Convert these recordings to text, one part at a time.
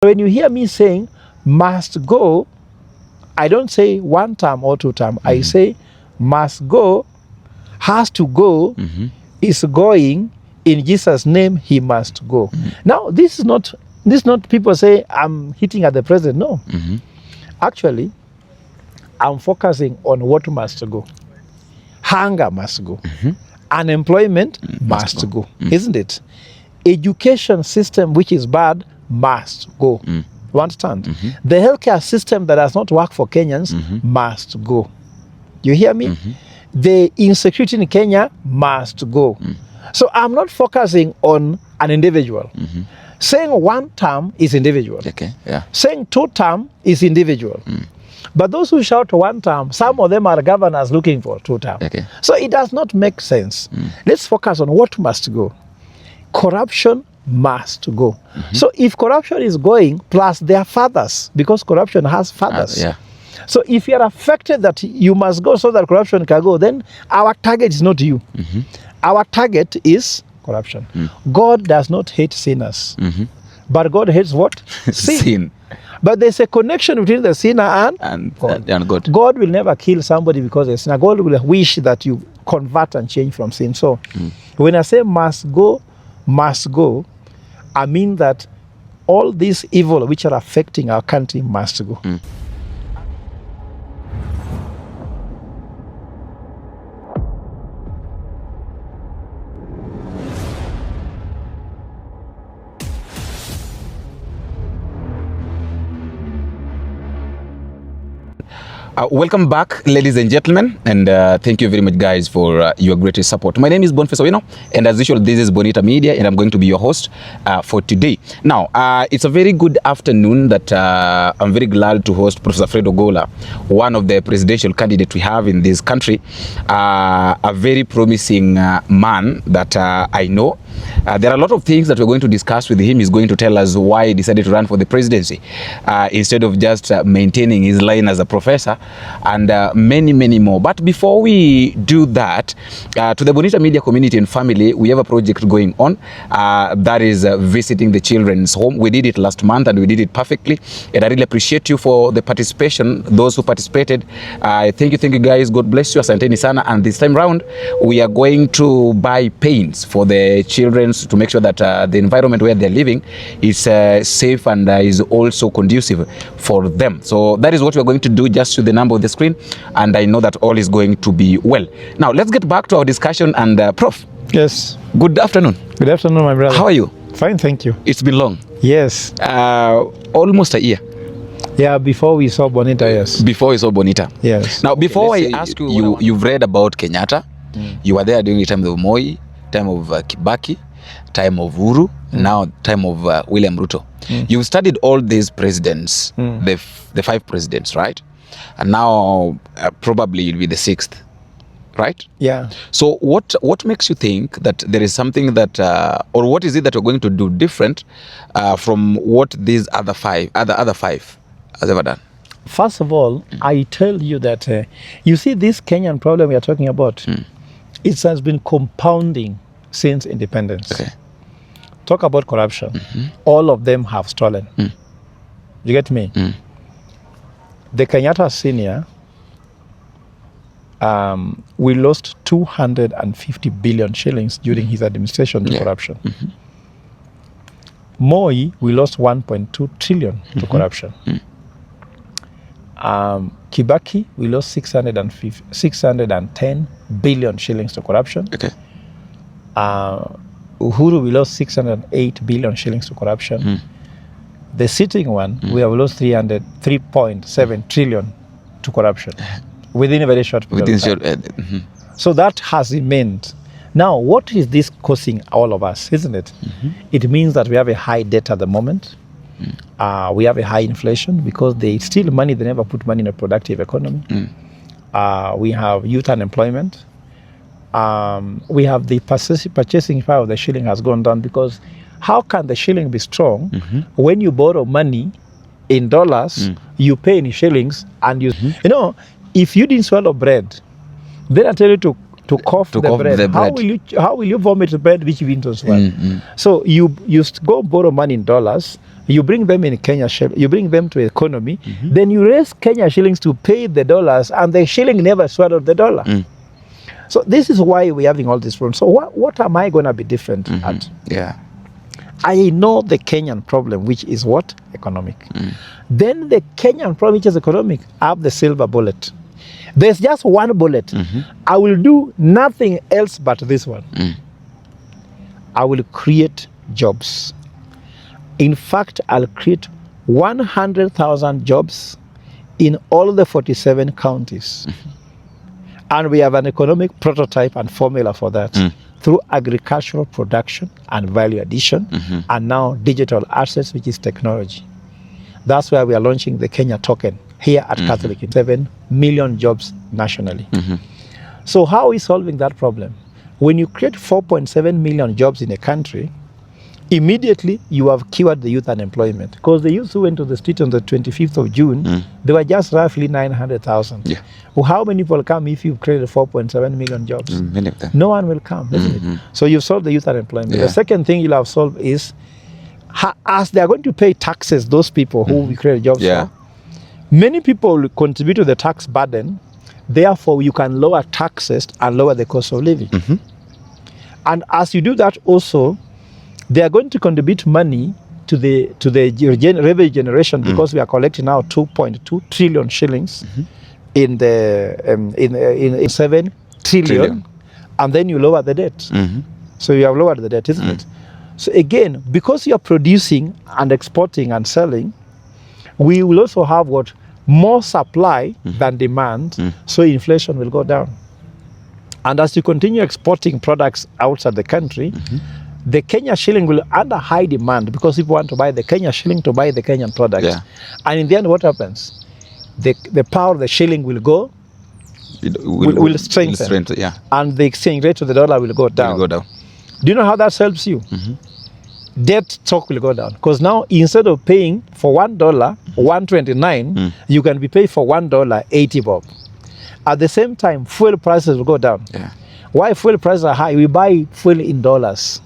When you hear me saying must go, I don't say 1 term or 2 term. I say must go, has to go, is going, in Jesus' name he must go. Now this is not people say I'm hitting at the president. No. Actually, I'm focusing on what must go. Hunger must go. Unemployment must go. Isn't it? Education system which is bad must go. You understand? The healthcare system that does not work for Kenyans must go. You hear me? The insecurity in Kenya must go. So I'm not focusing on an individual. Saying 1 term is individual. Okay. Yeah. Saying 2 term is individual. But those who shout 1 term, some of them are governors looking for 2 term. Okay. So it does not make sense. Let's focus on what must go. Corruption must go. So if corruption is going, plus their fathers, because corruption has fathers. Yeah. So if you are affected that you must go so that corruption can go, then our target is not you. Our target is corruption. God does not hate sinners. But God hates what? Sin. But there's a connection between the sinner and God. God will never kill somebody because they're a sinner. God will wish that you convert and change from sin. So when I say must go, I mean that all these evil which are affecting our country must go. Welcome back, ladies and gentlemen, and thank you very much, guys, for your great support. My name is Boniface Owino, and as usual, this is Bonita Media, and I'm going to be your host for today. Now, it's a very good afternoon that I'm very glad to host Professor Fred Ogola, one of the presidential candidates we have in this country, a very promising man that I know. There are a lot of things that we're going to discuss with him. He's going to tell us why he decided to run for the presidency instead of just maintaining his line as a professor, and many more. But before we do that, to the Bonita Media community and family, we have a project going on that is visiting the children's home. We did it last month and we did it perfectly, and I really appreciate you for the participation, those who participated. Thank you guys. God bless you. Asanteni sana. And this time round, we are going to buy paints for the children to make sure that the environment where they're living is safe and is also conducive for them. So that is what we're going to do, just to the number of the screen, and I know that all is going to be well. Now let's get back to our discussion, and Prof. Yes. Good afternoon. Good afternoon, my brother. How are you? Fine, thank you. It's been long. Yes. Almost a year. Yeah, before we saw Bonita, yes. Before we saw Bonita. Yes. Now, before I ask you, you've read about Kenyatta. You were there during the time of Moi, time of Kibaki, time of Uhuru, now time of William Ruto. You've studied all these presidents, the 5 presidents, right? And now probably you'll be the 6th, right? Yeah. So what makes you think that there is something that, or what is it that you're going to do different from what these other five has ever done? First of all, I tell you that, you see this Kenyan problem we are talking about, it has been compounding since independence. Okay. Talk about corruption. All of them have stolen. You get me? The Kenyatta senior, we lost 250 billion shillings during his administration to corruption. Moi, we lost 1.2 trillion to corruption. Kibaki, we lost 610 billion shillings to corruption. Okay. Uhuru, we lost 608 billion shillings to corruption. The sitting one, we have lost 3.7 trillion to corruption within a very short period of time. So that has remained. Now, what is this causing all of us, isn't it? It means that we have a high debt at the moment. We have a high inflation because they steal money, they never put money in a productive economy. We have youth unemployment. We have the purchasing power of the shilling has gone down, because how can the shilling be strong when you borrow money in dollars, you pay in shillings, and you know, if you didn't swallow bread, then I tell you to cough the bread. How will you vomit the bread which you didn't swallow? So you go borrow money in dollars, you bring them in Kenya, you bring them to economy, then you raise Kenya shillings to pay the dollars, and the shilling never swallowed the dollar. So this is why we're having all this problem. So what am I going to be different at? Yeah. I know the Kenyan problem, which is what? Economic. Then the Kenyan problem, which is economic, I have the silver bullet. There's just one bullet. I will do nothing else but this one. I will create jobs. In fact, I'll create 100,000 jobs in all the 47 counties. And we have an economic prototype and formula for that through agricultural production and value addition, and now digital assets, which is technology. That's why we are launching the Kenya token here at Catholic. 7 million jobs nationally. So how are we solving that problem? When you create 4.7 million jobs in a country, immediately you have cured the youth unemployment. Because the youth who went to the street on the 25th of June, they were just roughly 900,000. Yeah. Well, how many people come if you've created 4.7 million jobs? Many of them. No one will come, isn't it? So you've solved the youth unemployment. The second thing you'll have solved is, as they are going to pay taxes, those people who we create jobs for, many people will contribute to the tax burden. Therefore, you can lower taxes and lower the cost of living. And as you do that also, they are going to contribute money to the revenue generation, because we are collecting now 2.2 trillion shillings in the in 7 trillion, and then you lower the debt. So you have lowered the debt, isn't it? So again, because you are producing and exporting and selling, we will also have what? More supply than demand, so inflation will go down. And as you continue exporting products outside the country, the Kenya shilling will under high demand, because people want to buy the Kenya shilling to buy the Kenyan products. And in the end, what happens? The power of the shilling will go, will strengthen. And the exchange rate to the dollar will go down. Do you know how that helps you? Debt stock will go down, because now instead of paying for $1, 129, you can be paid for $1, 80 bob. At the same time, fuel prices will go down. Why fuel prices are high? We buy fuel in dollars.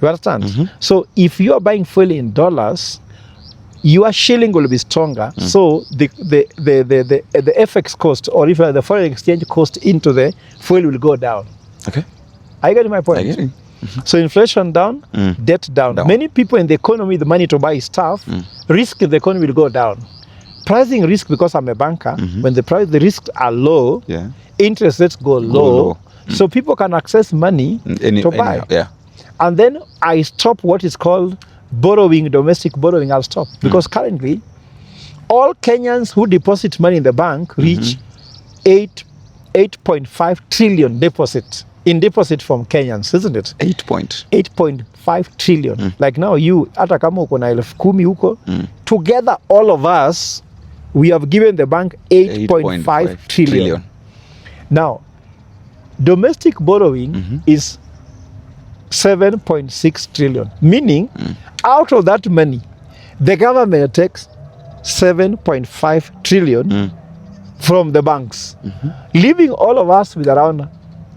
You understand? So if you are buying fuel in dollars, your shilling will be stronger. So the FX cost, or if the foreign exchange cost into the fuel, will go down. Okay. Are you getting my point? I get it. So inflation down, debt down. Many people in the economy, the money to buy stuff, risk in the economy will go down. Pricing risk, because I'm a banker, when the risks are low, interest rates go low. So people can access money to buy. And then I stop what is called borrowing, domestic borrowing. I'll stop, because currently all Kenyans who deposit money in the bank reach 8.5 trillion deposit from Kenyans, isn't it? 8.5 trillion. Like now you, hata kama uko na 10,000 huko, together all of us, we have given the bank 8.5 trillion. Now, domestic borrowing is 7.6 trillion, meaning out of that money, the government takes 7.5 trillion from the banks, leaving all of us with around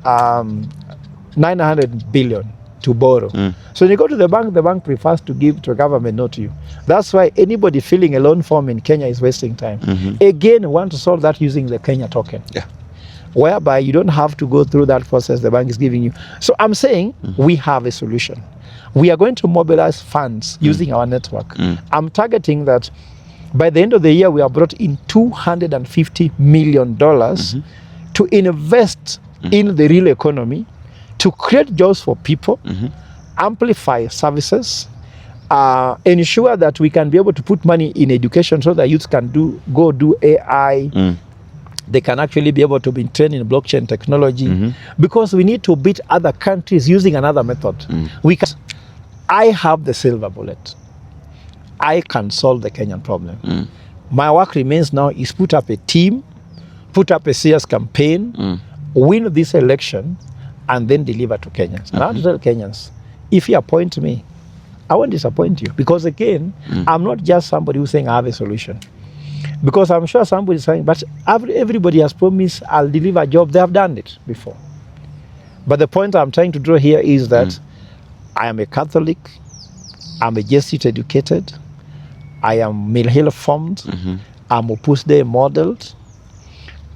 900 billion to borrow. So when you go to the bank prefers to give to a government, not to you. That's why anybody filling a loan form in Kenya is wasting time. Again, we want to solve that using the Kenya token. Whereby you don't have to go through that process the bank is giving you. So I'm saying we have a solution. We are going to mobilize funds using our network. I'm targeting that by the end of the year, we have brought in $250 million to invest in the real economy, to create jobs for people, amplify services, ensure that we can be able to put money in education so that youth can go do AI. They can actually be able to be trained in blockchain technology, because we need to beat other countries using another method. I have the silver bullet. I can solve the Kenyan problem. My work remains now is put up a team, put up a serious campaign, win this election, and then deliver to Kenyans. And I want to tell Kenyans, if you appoint me, I won't disappoint you. Because again, I'm not just somebody who's saying I have a solution. Because I'm sure somebody is saying, but everybody has promised I'll deliver a job. They have done it before. But the point I'm trying to draw here is that I am a Catholic, I'm a Jesuit educated, I am Mill Hill formed. I'm Opus Dei modeled.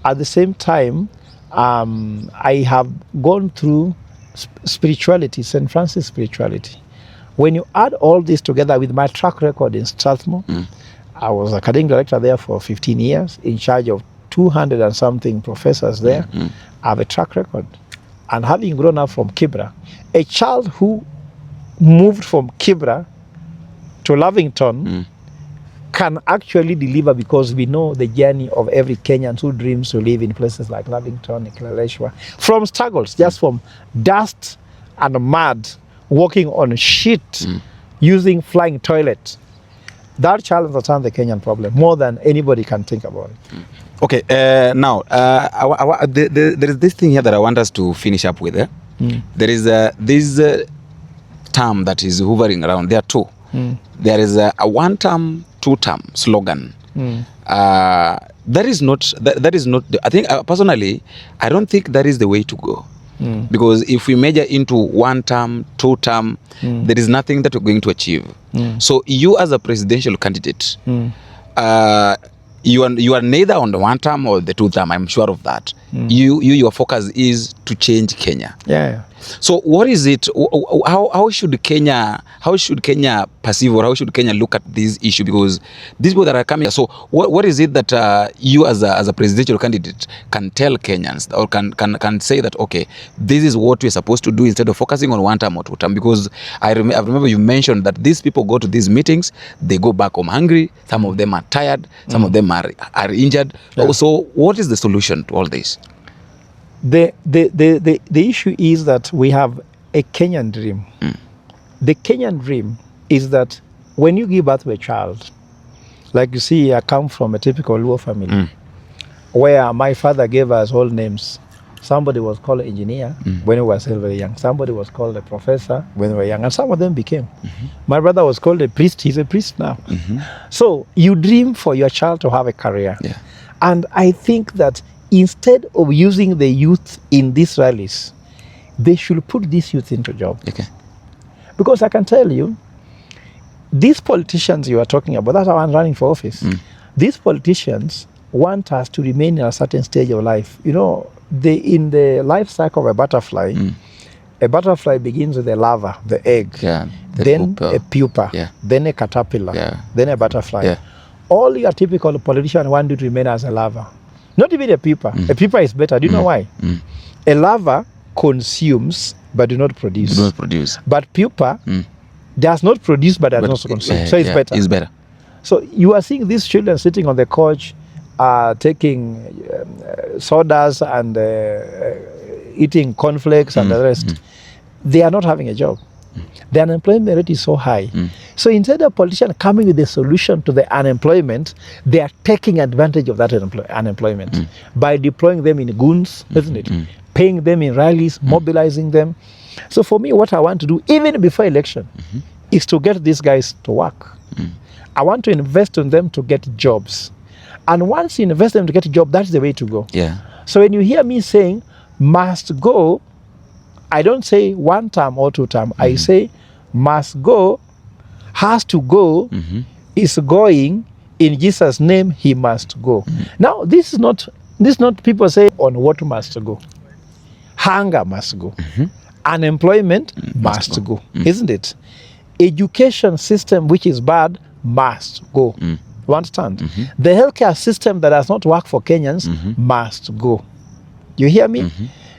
At the same time, I have gone through spirituality, St. Francis spirituality. When you add all this together with my track record in Strathmore, I was academic director there for 15 years, in charge of 200 and something professors there. I have a track record. And having grown up from Kibra, a child who moved from Kibra to Lavington can actually deliver, because we know the journey of every Kenyan who dreams to live in places like Lavington, Ikaleshwa, from struggles, just from dust and mud, walking on shit, using flying toilets. That child understands the Kenyan problem more than anybody can think about it. Okay, now, there is this thing here that I want us to finish up with. There is this term that is hovering around. There are two. There is a one-term, two-term slogan. That is not, I think, personally, I don't think that is the way to go. Because if we measure into one term, two term, there is nothing that we're going to achieve. So you as a presidential candidate, you are neither on the one term or the two term. I'm sure of that. Your focus is to change Kenya. Yeah. So what is it? How should Kenya perceive, or how should Kenya look at this issue? Because these people that are coming. So what is it that you as a presidential candidate can tell Kenyans, or can say that, okay, this is what we're supposed to do instead of focusing on one term or two term? Because I remember you mentioned that these people go to these meetings, they go back home hungry. Some of them are tired. Some of them are injured. Yeah. So what is the solution to all this? The issue is that we have a Kenyan dream. The Kenyan dream is that when you give birth to a child, like you see, I come from a typical Luo family, where my father gave us all names. Somebody was called an engineer when we were still very young. Somebody was called a professor when we were young, and some of them became. My brother was called a priest. He's a priest now. So you dream for your child to have a career. Yeah. And I think that instead of using the youth in these rallies, they should put this youth into job. Okay. Because I can tell you, these politicians you are talking about, that's how I'm running for office. These politicians want us to remain in a certain stage of life. You know, in the life cycle of a butterfly begins with a larva, the egg, then a pupa, then a caterpillar, then a butterfly. All your typical politicians want you to remain as a larva. Not even a pupa. A pupa is better. Do you know why? A larva consumes but do not produce. But pupa does not produce but does not consume. So it's better. It's better. So you are seeing these children sitting on the couch, taking sodas and eating cornflakes and the rest. They are not having a job. The unemployment rate is so high. So instead of politicians coming with a solution to the unemployment, they are taking advantage of that unemployment by deploying them in goons, isn't it? Paying them in rallies, mobilizing them. So for me, what I want to do, even before election, is to get these guys to work. I want to invest in them to get jobs. And once you invest in them to get a job, that's the way to go. Yeah. So when you hear me saying must go, I don't say one term or two term. I say must go, has to go, is going, in Jesus' name he must go. Now this is not people say on what must go. Hunger must go. Unemployment must go. Isn't it? Education system which is bad must go. You understand? The healthcare system that does not work for Kenyans must go. You hear me?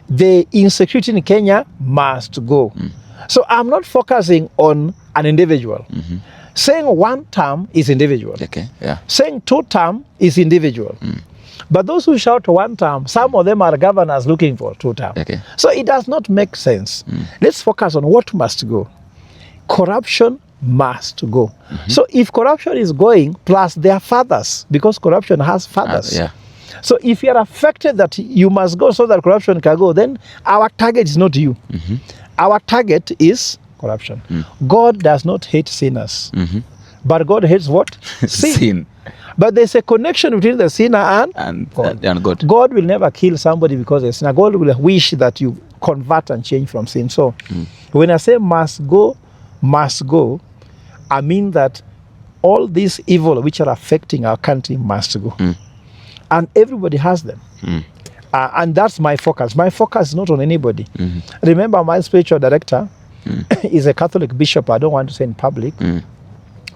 The insecurity in Kenya must go. So I'm not focusing on an individual. Saying one term is individual. Okay. Yeah. Saying two term is individual. But those who shout one term, some of them are governors looking for two term. Okay. So it does not make sense. Let's focus on what must go. Corruption must go. So if corruption is going, plus their fathers, because corruption has fathers. So if you are affected that you must go so that corruption can go, then our target is not you. Our target is corruption. God does not hate sinners. But God hates what? Sin. But there's a connection between the sinner and God. God will never kill somebody because they're a sinner. God will wish that you convert and change from sin. So when I say must go, I mean that all these evil which are affecting our country must go. And everybody has them. And that's my focus. My focus is not on anybody. Remember, my spiritual director is a Catholic bishop. I don't want to say in public.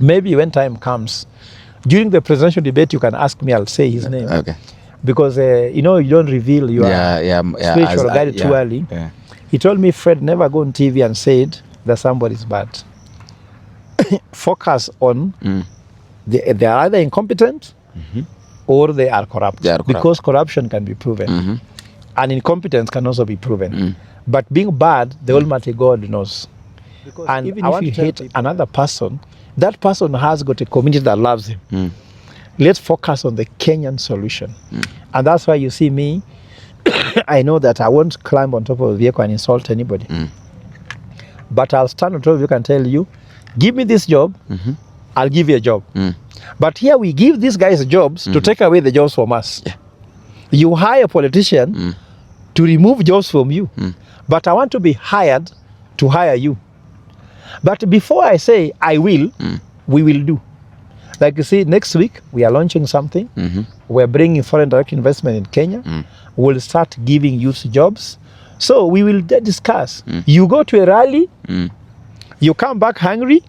Maybe when time comes, during the presidential debate, you can ask me, I'll say his name. Okay. Because, you know, you don't reveal your spiritual guide too early. Yeah. He told me, Fred, never go on TV and said that somebody's bad. Focus on they are either incompetent or they are corrupt. Because corruption can be proven. And incompetence can also be proven. But being bad, the Almighty God knows. Because and even if you hate another person, that person has got a community that loves him. Let's focus on the Kenyan solution. And that's why you see me, I know that I won't climb on top of a vehicle and insult anybody. But I'll stand on top of a vehicle and tell you, give me this job, I'll give you a job. But here we give these guys jobs to take away the jobs from us. You hire a politician to remove jobs from you. But I want to be hired to hire you. But before I say I will, we will do. Like you see, next week we are launching something. We're bringing foreign direct investment in Kenya. We'll start giving youth jobs. So we will discuss. You go to a rally, you come back hungry,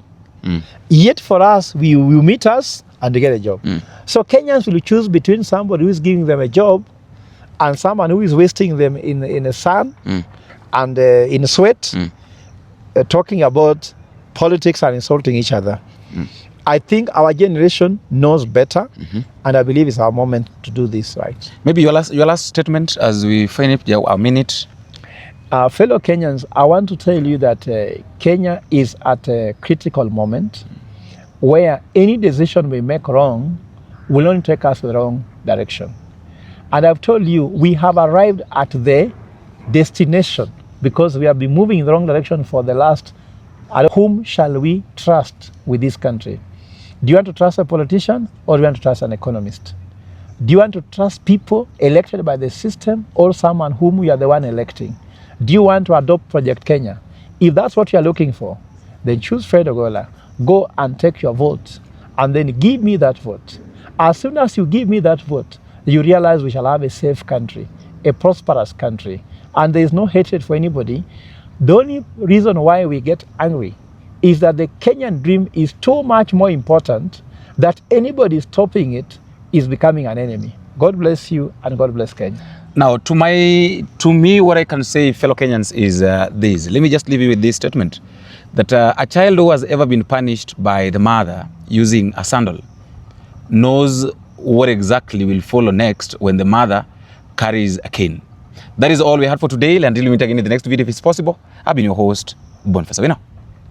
yet for us, we will meet us and get a job. So Kenyans will choose between somebody who is giving them a job and someone who is wasting them in the sun and in sweat, talking about politics and insulting each other. I think our generation knows better, and I believe it's our moment to do this right. Maybe your last statement as we finish a minute. Fellow Kenyans, I want to tell you that Kenya is at a critical moment where any decision we make wrong will only take us in the wrong direction. And I've told you, we have arrived at the destination because we have been moving in the wrong direction for the last. Whom shall we trust with this country? Do you want to trust a politician or do you want to trust an economist? Do you want to trust people elected by the system or someone whom you are the one electing? Do you want to adopt Project Kenya? If that's what you are looking for, then choose Fred Ogola. Go and take your vote and then give me that vote. As soon as you give me that vote, you realize we shall have a safe country, a prosperous country, and there is no hatred for anybody. The only reason why we get angry is that the Kenyan dream is too much more important that anybody stopping it is becoming an enemy. God bless you and God bless Kenya. Now, to me, what I can say, fellow Kenyans, is this. Let me just leave you with this statement. That a child who has ever been punished by the mother using a sandal knows what exactly will follow next when the mother carries a cane. That is all we had for today. Until we meet again in the next video, if it's possible, I've been your host, Boniface Awino.